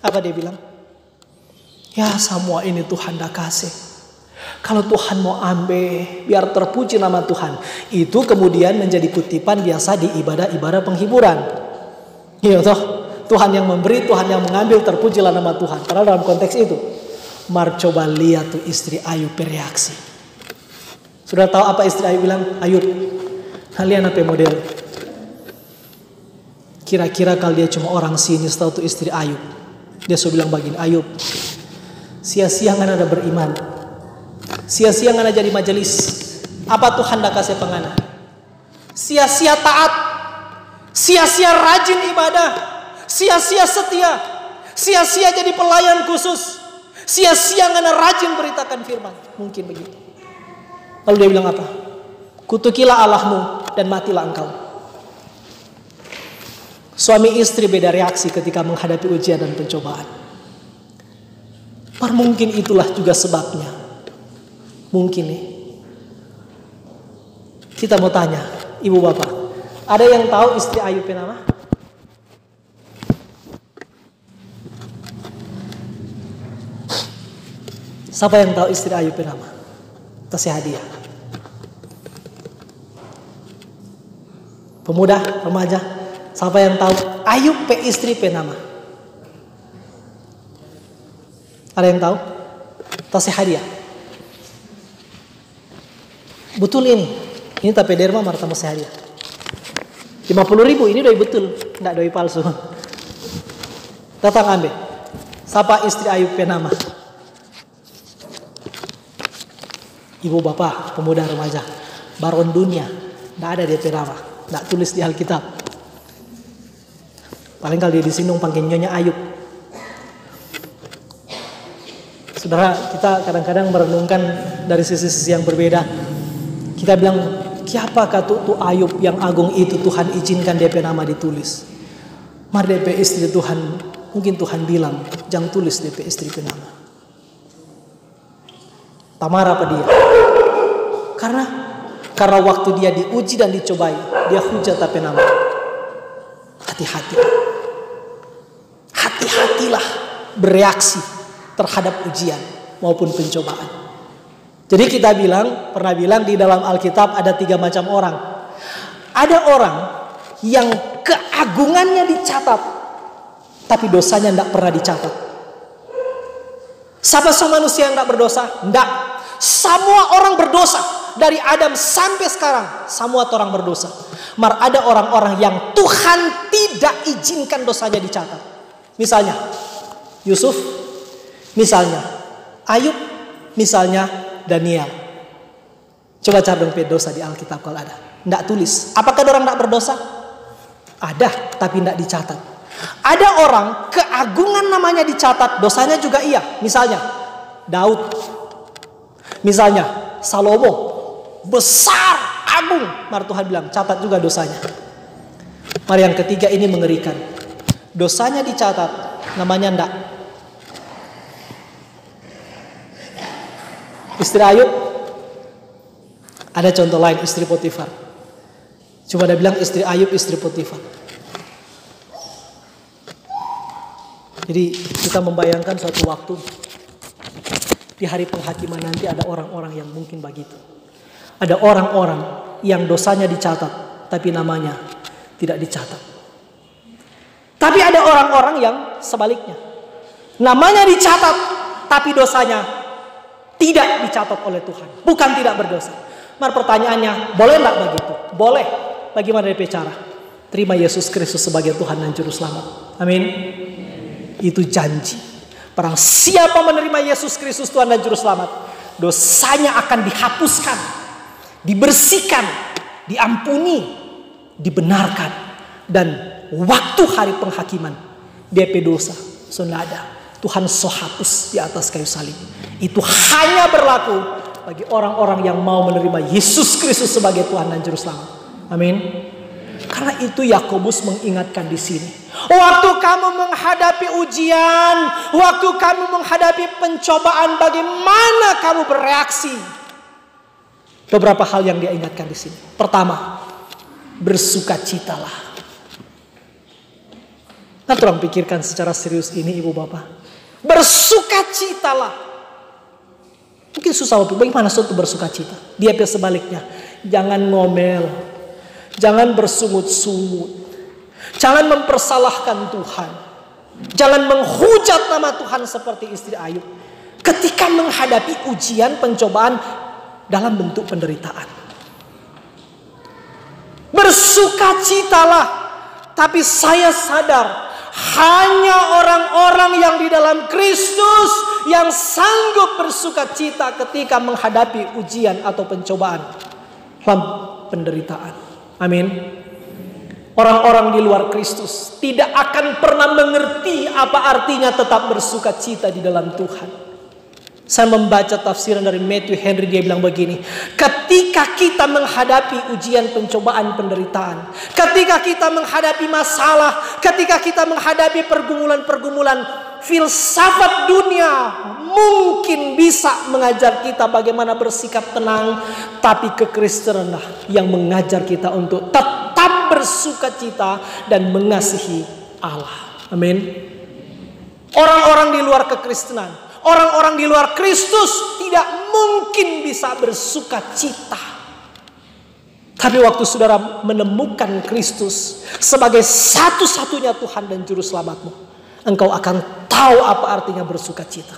[SPEAKER 1] apa dia bilang? Ya, semua ini Tuhan dah kasih. Kalau Tuhan mau ambil, biar terpuji nama Tuhan. Itu kemudian menjadi kutipan biasa di ibadah-ibadah penghiburan. Iya toh, Tuhan yang memberi, Tuhan yang mengambil, terpujilah nama Tuhan. Karena dalam konteks itu, Mar coba lihat tuh istri Ayub bereaksi. Sudah tahu apa istri Ayub bilang? Ayub, kalian apa model? Kira-kira kalau dia cuma orang sini, tahu tuh istri Ayub. Dia sudah bilang begini, Ayub, sia-sia ngana ada beriman, sia-sia ngana jadi majelis. Apa Tuhan dah kasih pengana? Sia-sia taat, sia-sia rajin ibadah, sia-sia setia, sia-sia jadi pelayan khusus, sia-sia ngana rajin beritakan firman. Mungkin begitu. Lalu dia bilang apa? Kutukilah Allahmu dan matilah engkau. Suami istri beda reaksi ketika menghadapi ujian dan pencobaan. Mungkin itulah juga sebabnya. Mungkin nih. Kita mau tanya, ibu bapak, ada yang tahu istri Ayub nama? Siapa yang tahu istri Ayub nama? Kasih hadiah. Pemuda, remaja, siapa yang tahu Ayub pe istri pe nama? Ada yang tahu? Kasih hadiah. Betul ini. Ini tapi derma marta kasih hadiah. 50.000 ini doi betul, enggak doi palsu. Datang ambil. Siapa istri Ayub pe nama? Ibu bapak, pemuda remaja, baron dunia, tidak ada dia nama, tidak tulis di Alkitab. Paling kali dia disinggung panggil Nyonya Ayub. Saudara, kita kadang-kadang merenungkan dari sisi-sisi yang berbeda. Kita bilang, siapakah tuh Ayub yang agung itu Tuhan izinkan DP nama ditulis? Mar DP istri Tuhan, mungkin Tuhan bilang, jangan tulis DP istri nama. Tamar apa dia? Karena waktu dia diuji dan dicobai, dia hujat tapi nama. Hati-hati. Hati-hatilah bereaksi terhadap ujian maupun pencobaan. Jadi kita pernah bilang di dalam Alkitab ada 3 macam orang. Ada orang yang keagungannya dicatat, tapi dosanya tidak pernah dicatat. Siapa manusia yang tidak berdosa? Tidak. Semua orang berdosa. Dari Adam sampai sekarang, semua orang berdosa. Mar ada orang-orang yang Tuhan tidak izinkan dosanya dicatat. Misalnya Yusuf, misalnya Ayub, misalnya Daniel. Coba cari dong dosa di Alkitab kalau ada. Tidak tulis. Apakah orang tidak berdosa? Ada, tapi tidak dicatat. Ada orang keagungan namanya dicatat, dosanya juga iya. Misalnya Daud, misalnya Salomo, besar, agung. Mari Tuhan bilang, catat juga dosanya. Mari yang ketiga ini mengerikan. Dosanya dicatat, namanya enggak. Istri Ayub, ada contoh lain, istri Potifar. Coba dia bilang istri Ayub, istri Potifar. Jadi kita membayangkan suatu waktu di hari penghakiman nanti ada orang-orang yang mungkin begitu. Ada orang-orang yang dosanya dicatat, tapi namanya tidak dicatat. Tapi ada orang-orang yang sebaliknya. Namanya dicatat, tapi dosanya tidak dicatat oleh Tuhan. Bukan tidak berdosa. Mari pertanyaannya, boleh enggak begitu? Boleh. Bagaimana DP cara? Terima Yesus Kristus sebagai Tuhan dan Juru Selamat. Amin. Itu janji. Barang siapa menerima Yesus Kristus Tuhan dan Juru Selamat, dosanya akan dihapuskan, dibersihkan, diampuni, dibenarkan. Dan waktu hari penghakiman, DP dosa sudah ada. Tuhan hapus di atas kayu salib. Itu hanya berlaku bagi orang-orang yang mau menerima Yesus Kristus sebagai Tuhan dan Juru Selamat. Amin. Karena itu Yakobus mengingatkan di sini. Waktu kamu menghadapi ujian, waktu kamu menghadapi pencobaan, bagaimana kamu bereaksi? Beberapa hal yang dia ingatkan di sini. Pertama, bersukacitalah. Nah, tolong pikirkan secara serius ini, Ibu Bapak. Bersukacitalah. Mungkin susah untuk bagaimana suatu bersukacita. Dia sebaliknya, jangan ngomel, jangan bersungut-sungut, jangan mempersalahkan Tuhan, jangan menghujat nama Tuhan seperti istri Ayub ketika menghadapi ujian pencobaan dalam bentuk penderitaan. Bersukacitalah, tapi saya sadar hanya orang-orang yang di dalam Kristus yang sanggup bersukacita ketika menghadapi ujian atau pencobaan dalam penderitaan. Amin. Orang-orang di luar Kristus tidak akan pernah mengerti apa artinya tetap bersukacita di dalam Tuhan. Saya membaca tafsiran dari Matthew Henry, dia bilang begini, ketika kita menghadapi ujian pencobaan penderitaan, ketika kita menghadapi masalah, ketika kita menghadapi pergumulan-pergumulan, filsafat dunia mungkin bisa mengajar kita bagaimana bersikap tenang, tapi kekristenan yang mengajar kita untuk tetap bersukacita dan mengasihi Allah. Amin. Orang-orang di luar kekristenan, orang-orang di luar Kristus tidak mungkin bisa bersukacita. Tapi waktu saudara menemukan Kristus sebagai satu-satunya Tuhan dan Juru Selamatmu, engkau akan tahu apa artinya bersukacita.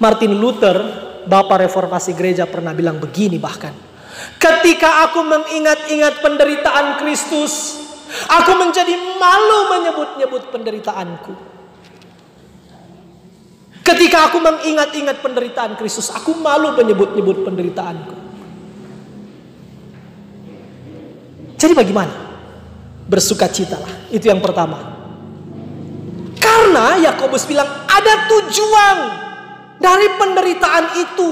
[SPEAKER 1] Martin Luther, Bapak Reformasi Gereja, pernah bilang begini bahkan, ketika aku mengingat-ingat penderitaan Kristus, aku menjadi malu menyebut-nyebut penderitaanku. Ketika aku mengingat-ingat penderitaan Kristus, aku malu menyebut-nyebut penderitaanku. Jadi bagaimana? Bersukacitalah. Itu yang pertama. Karena Yakobus bilang ada tujuan dari penderitaan itu.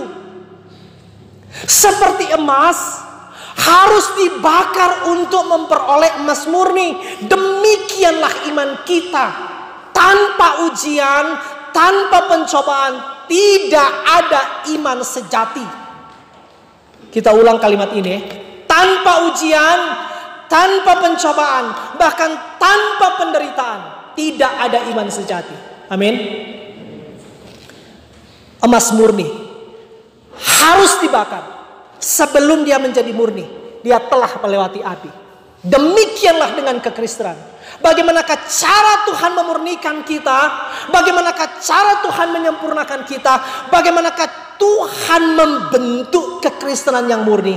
[SPEAKER 1] Seperti emas harus dibakar untuk memperoleh emas murni. Demikianlah iman kita. Tanpa ujian, tanpa pencobaan, tidak ada iman sejati. Kita ulang kalimat ini. Tanpa ujian, tanpa pencobaan, bahkan tanpa penderitaan, tidak ada iman sejati. Amin. Emas murni harus dibakar. Sebelum dia menjadi murni, dia telah melewati api. Demikianlah dengan kekristenan. Bagaimanakah cara Tuhan memurnikan kita? Bagaimanakah cara Tuhan menyempurnakan kita? Bagaimanakah Tuhan membentuk kekristenan yang murni?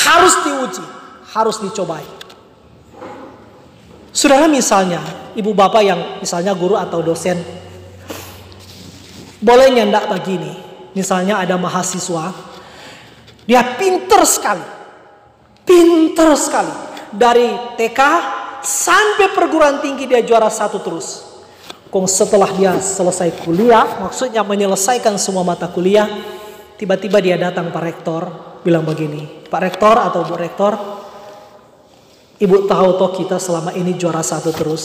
[SPEAKER 1] Harus diuji, harus dicobai. Saudara, misalnya ibu bapak yang misalnya guru atau dosen, boleh nyandak begini. Misalnya ada mahasiswa, dia pinter sekali dari TK sampai perguruan tinggi dia juara 1 terus. Kok setelah dia selesai kuliah, maksudnya menyelesaikan semua mata kuliah, tiba-tiba dia datang Pak Rektor, bilang begini, Pak Rektor atau Bu Rektor, Ibu tahu toh kita selama ini juara 1 terus.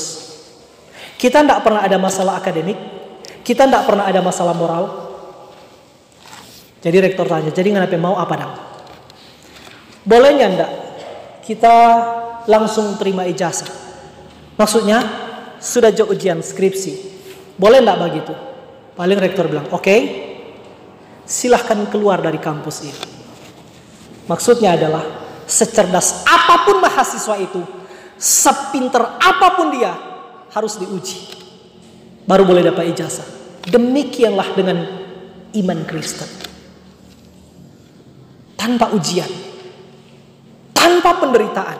[SPEAKER 1] Kita tidak pernah ada masalah akademik, kita tidak pernah ada masalah moral. Jadi Rektor tanya, jadi kenapa mau apa dong? Bolehnya enggak kita langsung terima ijazah? Maksudnya sudah jauh ujian skripsi, boleh enggak begitu? Paling Rektor bilang, oke, silahkan keluar dari kampus ini. Maksudnya adalah secerdas apapun mahasiswa itu, sepinter apapun dia, harus diuji baru boleh dapat ijazah. Demikianlah dengan iman Kristen. Tanpa ujian, tanpa penderitaan,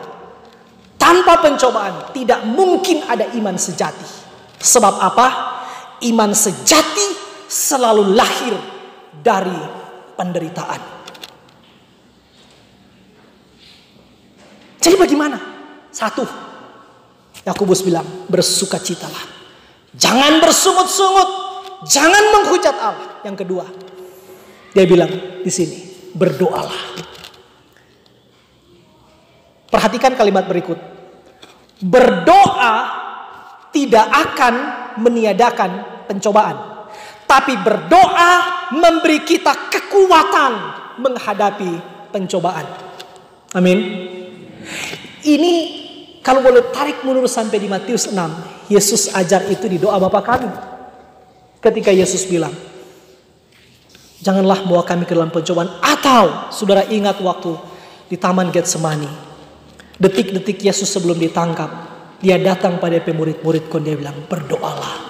[SPEAKER 1] tanpa pencobaan, tidak mungkin ada iman sejati. Sebab apa? Iman sejati selalu lahir dari penderitaan. Jadi bagaimana? 1, Yakobus bilang, bersukacitalah. Jangan bersungut-sungut, jangan menghujat Allah. Yang kedua, dia bilang di sini, berdoalah. Perhatikan kalimat berikut. Berdoa tidak akan meniadakan pencobaan, tapi berdoa memberi kita kekuatan menghadapi pencobaan. Amin. Ini kalau boleh tarik mundur sampai di Matius 6. Yesus ajar itu di doa Bapa kami. Ketika Yesus bilang, janganlah bawa kami ke dalam pencobaan. Atau saudara ingat waktu di Taman Getsemani, detik-detik Yesus sebelum ditangkap, dia datang pada pemurid-murid, dia bilang, berdoalah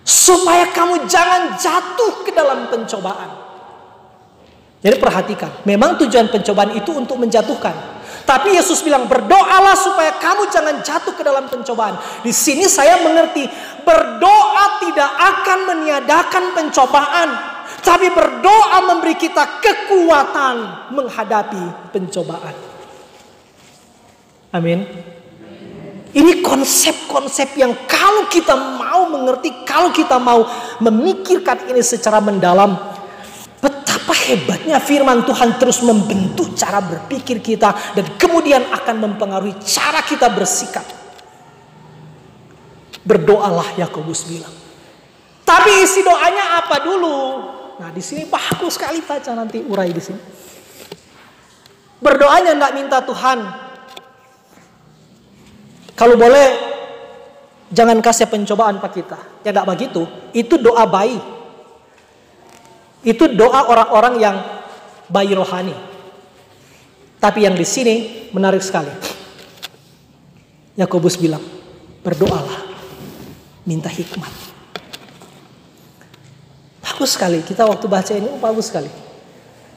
[SPEAKER 1] supaya kamu jangan jatuh ke dalam pencobaan. Jadi perhatikan, memang tujuan pencobaan itu untuk menjatuhkan. Tapi Yesus bilang, berdoalah supaya kamu jangan jatuh ke dalam pencobaan. Di sini saya mengerti, berdoa tidak akan meniadakan pencobaan, tapi berdoa memberi kita kekuatan menghadapi pencobaan. Amin. Ini konsep-konsep yang kalau kita mau mengerti, kalau kita mau memikirkan ini secara mendalam, betapa hebatnya firman Tuhan terus membentuk cara berpikir kita dan kemudian akan mempengaruhi cara kita bersikap. Berdoalah, Yakobus bilang. Tapi isi doanya apa dulu? Nah, di sini bagus sekali, baca nanti urai di sini. Berdoanya enggak minta Tuhan, kalau boleh jangan kasih pencobaan Pak kita. Ya enggak begitu. Itu doa bayi. Itu doa orang-orang yang bayi rohani. Tapi yang di sini menarik sekali. Yakobus bilang, berdoalah, minta hikmat. Bagus sekali. Kita waktu baca ini bagus sekali.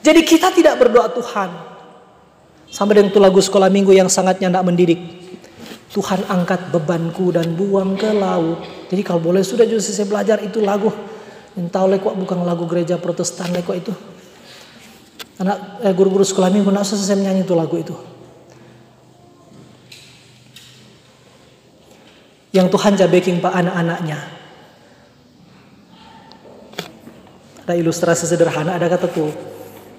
[SPEAKER 1] Jadi kita tidak berdoa Tuhan. Sama dengan itu lagu sekolah minggu yang sangatnya tidak mendidik. Tuhan angkat bebanku dan buang ke laut. Jadi kalau boleh sudah juga saya belajar itu lagu. Entah oleh kok bukan lagu gereja Protestan kok itu. Anak guru-guru sekolah minggu nak saya menyanyi itu lagu itu. Yang Tuhan jabeking pak anak-anaknya. Ada ilustrasi sederhana, ada kata tuh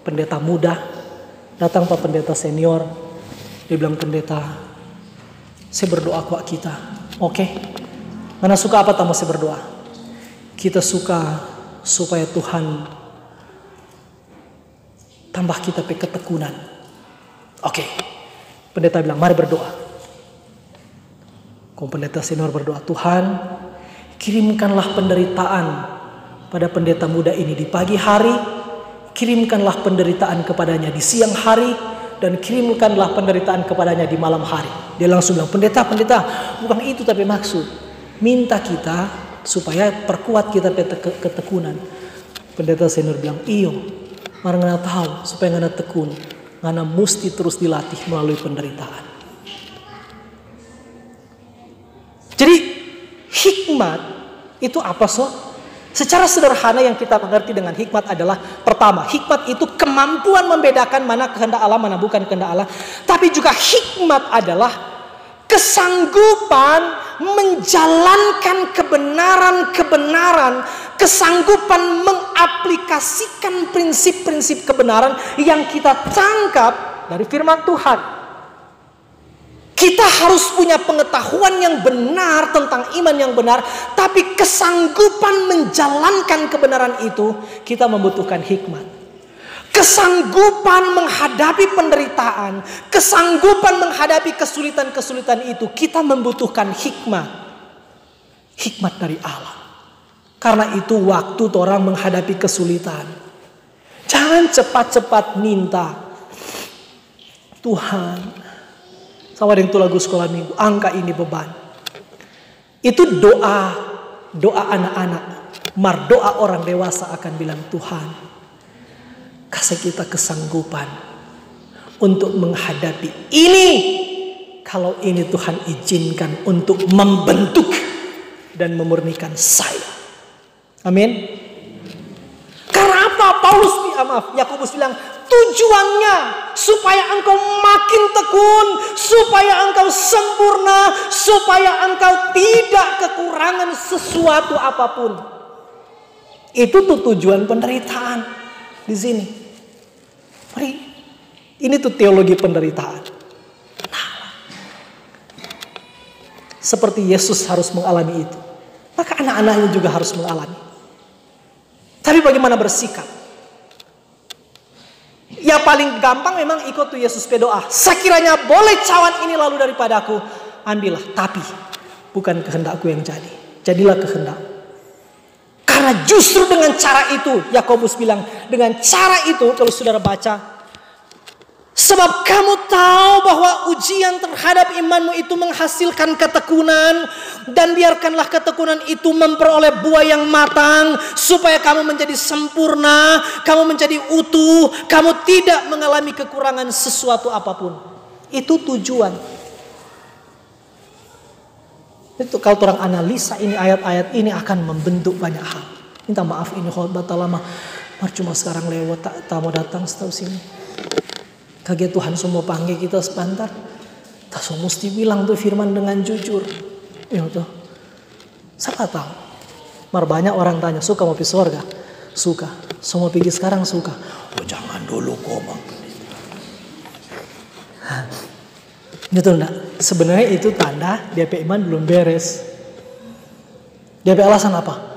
[SPEAKER 1] pendeta muda datang pak pendeta senior. Dia bilang, pendeta, saya berdoa kuat kita. Oke. Mana suka apa tamu saya berdoa? Kita suka supaya Tuhan tambah kita pe ketekunan. Oke. Pendeta bilang, mari berdoa. Kau pendeta senior berdoa, Tuhan, kirimkanlah penderitaan pada pendeta muda ini di pagi hari, kirimkanlah penderitaan kepadanya di siang hari, dan kirimkanlah penderitaan kepadanya di malam hari. Dia langsung bilang, pendeta, bukan itu tapi maksud. Minta kita supaya perkuat kita ketekunan. Pendeta senior bilang, iyo, mari ngana tahu supaya ngana tekun. Ngana mesti terus dilatih melalui penderitaan. Jadi hikmat itu apa so? Secara sederhana yang kita mengerti dengan hikmat adalah, pertama, hikmat itu kemampuan membedakan mana kehendak Allah, mana bukan kehendak Allah. Tapi juga hikmat adalah kesanggupan menjalankan kebenaran-kebenaran, kesanggupan mengaplikasikan prinsip-prinsip kebenaran yang kita tangkap dari firman Tuhan. Kita harus punya pengetahuan yang benar tentang iman yang benar, tapi kesanggupan menjalankan kebenaran itu kita membutuhkan hikmat. Kesanggupan menghadapi penderitaan, kesanggupan menghadapi kesulitan-kesulitan itu kita membutuhkan hikmat. Hikmat dari Allah. Karena itu waktu orang menghadapi kesulitan, jangan cepat-cepat minta, Tuhan, sama dengan itu lagu sekolah minggu, angka ini beban. Itu doa anak-anak. Doa orang dewasa akan bilang, Tuhan, kasih kita kesanggupan untuk menghadapi ini. Kalau ini Tuhan izinkan untuk membentuk dan memurnikan saya. Amin. Karena apa? Yakobus bilang, tujuannya supaya engkau makin tekun, supaya engkau sempurna, supaya engkau tidak kekurangan sesuatu apapun. Itu tuh tujuan penderitaan di sini. Mari, ini tuh teologi penderitaan. Nah, seperti Yesus harus mengalami itu, maka anak-anaknya juga harus mengalami. Tapi bagaimana bersikap? Ya paling gampang memang ikut tuh Yesus berdoa. Sekiranya boleh cawan ini lalu daripadaku, ambillah. Tapi bukan kehendakku yang jadi, jadilah kehendak. Karena justru dengan cara itu, Yakobus bilang, dengan cara itu kalau saudara baca, sebab kamu tahu bahwa ujian terhadap imanmu itu menghasilkan ketekunan, dan biarkanlah ketekunan itu memperoleh buah yang matang, supaya kamu menjadi sempurna, kamu menjadi utuh, kamu tidak mengalami kekurangan sesuatu apapun. Itu tujuan. Itu kalau orang analisa ini ayat-ayat ini akan membentuk banyak hal. Minta maaf ini khotbah lama, cuma sekarang lewat tak mau datang setahu sini. Kaget Tuhan semua panggil kita sebentar. Tak semua mesti bilang tuh firman dengan jujur. Ya tuh. Salah tahu. Mar banyak orang tanya, suka mau pergi surga? Suka. Semua pergi sekarang suka. Oh jangan dulu kok bang. Betul enggak? Sebenarnya itu tanda DP iman belum beres. DP alasan apa?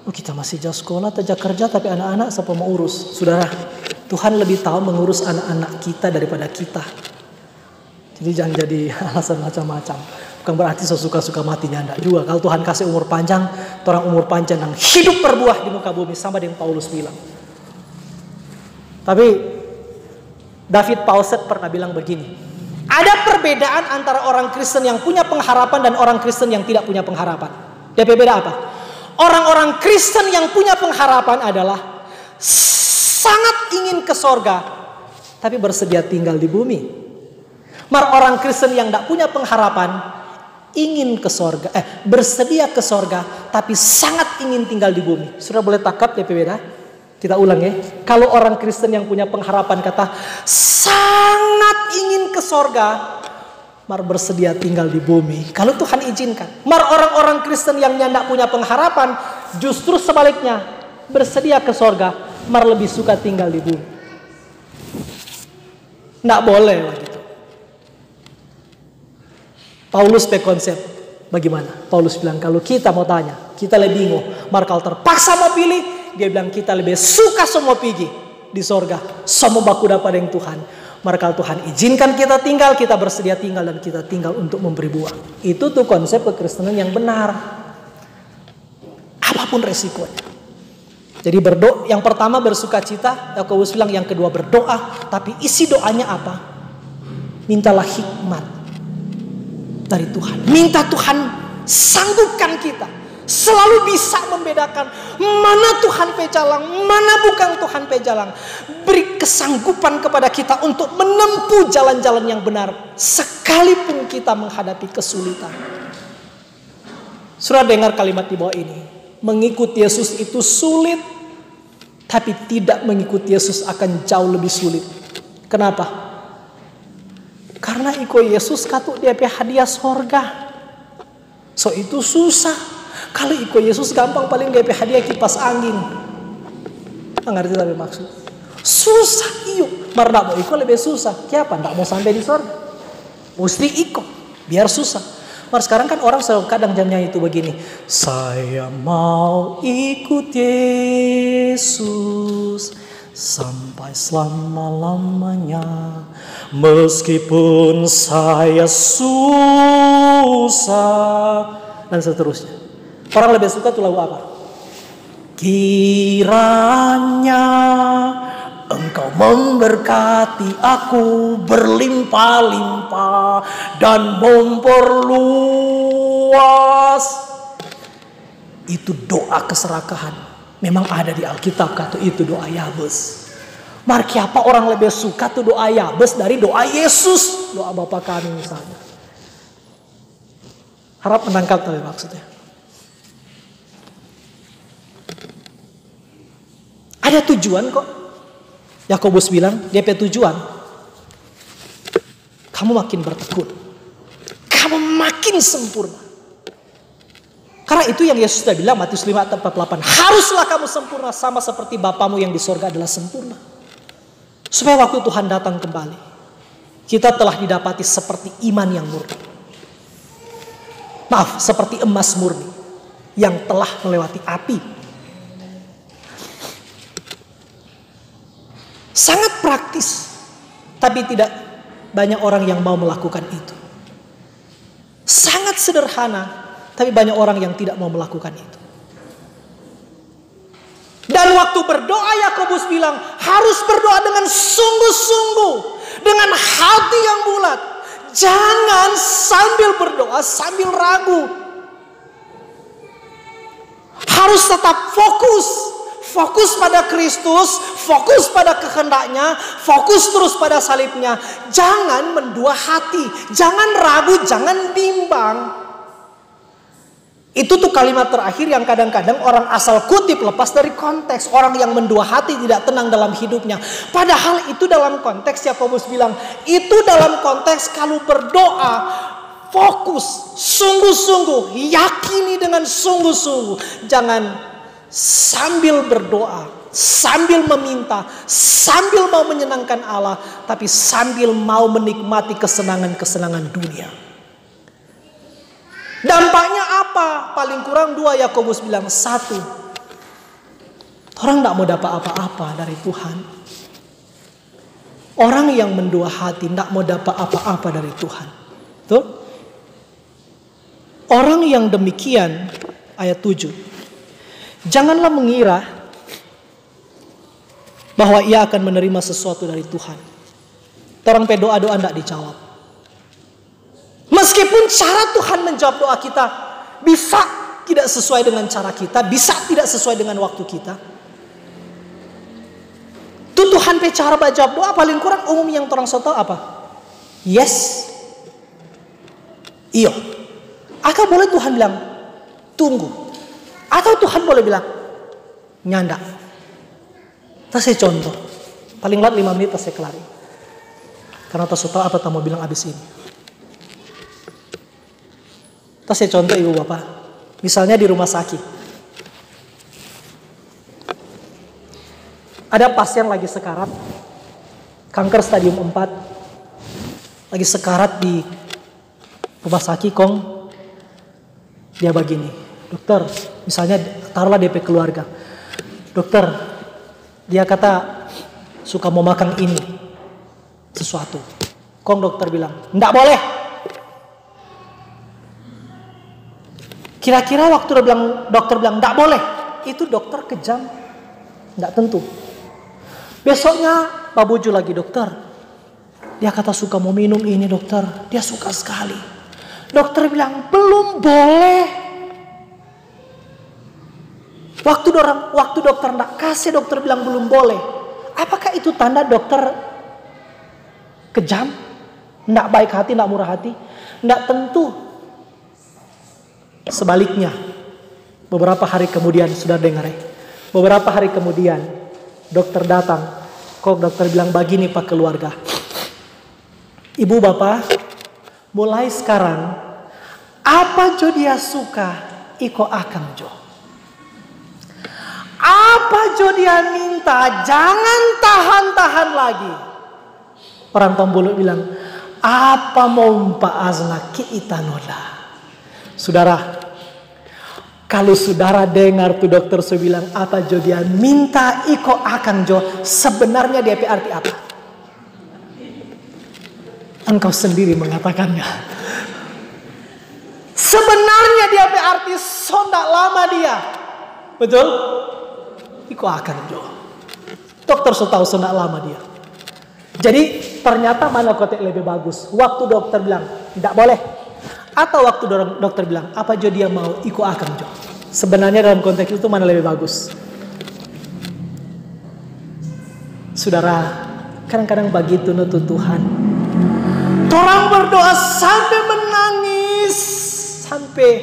[SPEAKER 1] Oh kita masih jauh sekolah, tajak kerja, tapi anak-anak siapa mau urus? Saudara, Tuhan lebih tahu mengurus anak-anak kita daripada kita. Jadi jangan jadi alasan macam-macam. Bukan berarti suka-suka matinya, enggak juga. Kalau Tuhan kasih umur panjang, orang umur panjang yang hidup berbuah di muka bumi, sama dengan Paulus bilang. Tapi David Pauset pernah bilang begini, ada perbedaan antara orang Kristen yang punya pengharapan dan orang Kristen yang tidak punya pengharapan. Dia beda apa? Orang-orang Kristen yang punya pengharapan adalah sangat ingin ke sorga, tapi bersedia tinggal di bumi. Mar orang Kristen yang tidak punya pengharapan, ingin ke sorga, bersedia ke sorga, tapi sangat ingin tinggal di bumi. Sudah boleh takap ya beda? Kita ulang ya. Kalau orang Kristen yang punya pengharapan kata sangat ingin ke sorga, mar bersedia tinggal di bumi. Kalau Tuhan izinkan. Mar orang-orang Kristen yang tidak punya pengharapan, justru sebaliknya, bersedia ke sorga, mar lebih suka tinggal di bumi. Tidak boleh lah gitu. Paulus pe konsep bagaimana? Paulus bilang kalau kita mau tanya, kita lebih bingung. Mar kalau terpaksa mau pilih, dia bilang kita lebih suka semua pergi di sorga, semua baku dapat dengan Tuhan. Maka kalau Tuhan izinkan kita tinggal, kita bersedia tinggal dan kita tinggal untuk memberi buah. Itu tuh konsep kekristenan yang benar. Apapun resikonya. Jadi berdoa, yang pertama bersukacita, Yakobus bilang, yang kedua berdoa, tapi isi doanya apa? Mintalah hikmat dari Tuhan. Minta Tuhan sanggupkan kita selalu bisa membedakan mana Tuhan pejalang, mana bukan Tuhan pejalang. Beri kesanggupan kepada kita untuk menempuh jalan-jalan yang benar sekalipun kita menghadapi kesulitan. Sudah dengar kalimat di bawah ini. Mengikuti Yesus itu sulit, tapi tidak mengikuti Yesus akan jauh lebih sulit. Kenapa? Karena ikut Yesus katut dia hadiah sorga. So itu susah. Kalau ikut Yesus gampang, paling dia hadiah kipas angin. Ngerti tapi maksud? Susah iyo. Marah mau ikut lebih susah. Kenapa? Nggak mau sampai di sorga. Mesti ikut. Biar susah. Mar sekarang kan orang selalu kadang jamnya itu begini. Saya mau ikut Yesus sampai selama-lamanya. Meskipun saya susah. Dan seterusnya. Orang lebih suka tuh lagu apa? Kiranya Engkau memberkati aku berlimpah-limpah dan memperluas. Itu doa keserakahan. Memang ada di Alkitab kata itu doa Yabes. Marki apa orang lebih suka tuh doa Yabes dari doa Yesus, doa Bapa kami misalnya. Harap menangkap tadi maksudnya. Ada tujuan kok. Yakobus bilang, DP tujuan. Kamu makin bertekun. Kamu makin sempurna. Karena itu yang Yesus sudah bilang, Matius 5:48. Haruslah kamu sempurna sama seperti Bapamu yang di sorga adalah sempurna. Supaya waktu Tuhan datang kembali, kita telah didapati seperti iman yang murni. Maaf, seperti emas murni yang telah melewati api. Sangat praktis. Tapi tidak banyak orang yang mau melakukan itu. Sangat sederhana, tapi banyak orang yang tidak mau melakukan itu. Dan waktu berdoa Yakobus bilang harus berdoa dengan sungguh-sungguh, dengan hati yang bulat. Jangan sambil berdoa sambil ragu. Harus tetap fokus pada Kristus, fokus pada kehendaknya, fokus terus pada salibnya. Jangan mendua hati, jangan ragu, jangan bimbang. Itu tuh kalimat terakhir yang kadang-kadang orang asal kutip lepas dari konteks. Orang yang mendua hati tidak tenang dalam hidupnya. Padahal itu dalam konteks Yakobus bilang, itu dalam konteks kalau berdoa fokus, sungguh-sungguh, yakini dengan sungguh-sungguh. Jangan sambil berdoa, sambil meminta, sambil mau menyenangkan Allah, tapi sambil mau menikmati kesenangan-kesenangan dunia. Dampaknya apa? Paling kurang 2 Yakobus bilang. 1, orang tidak mau dapat apa-apa dari Tuhan. Orang yang mendua hati tidak mau dapat apa-apa dari Tuhan. Tuh. Orang yang demikian, ayat 7. Janganlah mengira bahwa ia akan menerima sesuatu dari Tuhan. Orang doa-doa tidak dijawab. Meskipun cara Tuhan menjawab doa kita bisa tidak sesuai dengan cara kita, bisa tidak sesuai dengan waktu kita. Itu Tuhan cara jawab doa paling kurang umum yang orang tahu apa? Yes. Iyo. Atau boleh Tuhan bilang tunggu. Atau Tuhan boleh bilang nyanda. Tas saya contoh. Paling lambat 5 menit tas saya kelari. Karena tas tahu apa tamu bilang abis ini. Tas saya contoh ibu bapak. Misalnya di rumah sakit. Ada pasien lagi sekarat. Kanker stadium 4. Lagi sekarat di rumah sakit kong. Dia begini. Dokter, misalnya taruhlah DP keluarga. Dokter, dia kata suka mau makan ini. Sesuatu. Kong dokter bilang, enggak boleh. Kira-kira waktu dokter bilang enggak boleh, itu dokter kejam? Enggak tentu. Besoknya Pak Buju lagi, dokter. Dia kata suka mau minum ini dokter. Dia suka sekali. Dokter bilang belum boleh. Waktu dokter enggak kasih, dokter bilang belum boleh. Apakah itu tanda dokter kejam? Enggak baik hati, enggak murah hati? Enggak tentu. Sebaliknya, beberapa hari kemudian, sudah dengar ya? Beberapa hari kemudian, dokter datang. Kok dokter bilang begini Pak keluarga. Ibu bapak, mulai sekarang, apa jo dia suka, iko akan jo. Apa jo dia minta, jangan tahan-tahan lagi. Orang Tombolo bilang, apa mau Pak Azna kita noda. Saudara, kalau saudara dengar tuh dokter so bilang apa jo dia minta iko akan jo, sebenarnya dia arti apa? Engkau sendiri mengatakannya. Sebenarnya dia arti sondak lama dia, betul? Iko akan jo. Dokter so tahu sondak lama dia. Jadi ternyata mana kotek lebih bagus? Waktu dokter bilang tidak boleh. Atau waktu dokter bilang, apa jo dia mau, iko akan jo. Sebenarnya dalam konteks itu mana lebih bagus? Saudara, kadang-kadang begitu nutu Tuhan. Orang berdoa sampai menangis. Sampai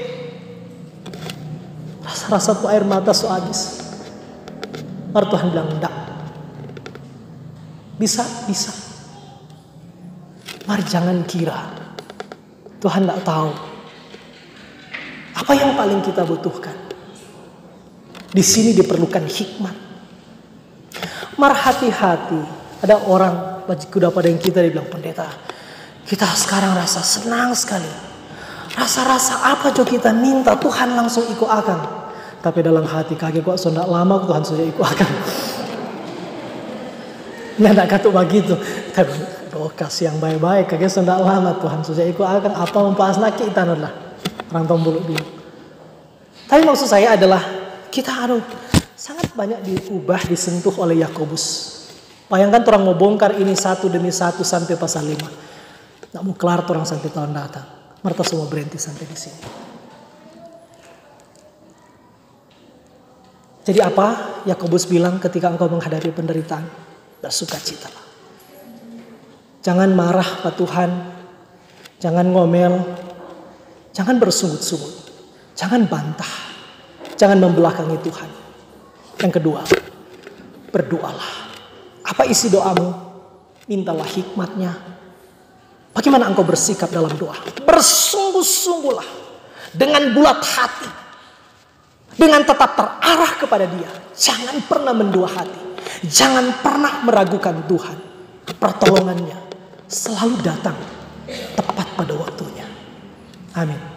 [SPEAKER 1] rasa-rasa tuh air mata so habis. Lalu Tuhan bilang, enggak. Bisa. Mari jangan kira Tuhan tidak tahu apa yang paling kita butuhkan. Di sini diperlukan hikmat. Mar hati-hati. Ada orang kuda pada yang kita dibilang pendeta. Kita sekarang rasa senang sekali. Rasa-rasa apa jo kita minta Tuhan langsung ikut akan. Tapi dalam hati kaget kok sondak lama Tuhan saja ikut akan. Nggak katuk begitu. Oh kasih yang baik-baik. Kagak sendak lama Tuhan. Sejak itu akan apa membahas nak kita lah. Orang tombol bilang. Tapi maksud saya adalah kita sangat banyak diubah, disentuh oleh Yakobus. Bayangkan orang mau bongkar ini satu demi satu sampai pasal 5. Nggak mau kelar orang sampai tahun datang. Mereka semua berhenti sampai di sini. Jadi apa Yakobus bilang ketika engkau menghadapi penderitaan? Bersukacitalah. Jangan marah pada Tuhan. Jangan ngomel. Jangan bersungut-sungut. Jangan bantah. Jangan membelakangi Tuhan. Yang kedua, berdoalah. Apa isi doamu? Mintalah hikmatnya. Bagaimana engkau bersikap dalam doa? Bersungguh-sungguhlah. Dengan bulat hati. Dengan tetap terarah kepada Dia. Jangan pernah mendua hati. Jangan pernah meragukan Tuhan. Pertolongannya selalu datang tepat pada waktunya. Amin.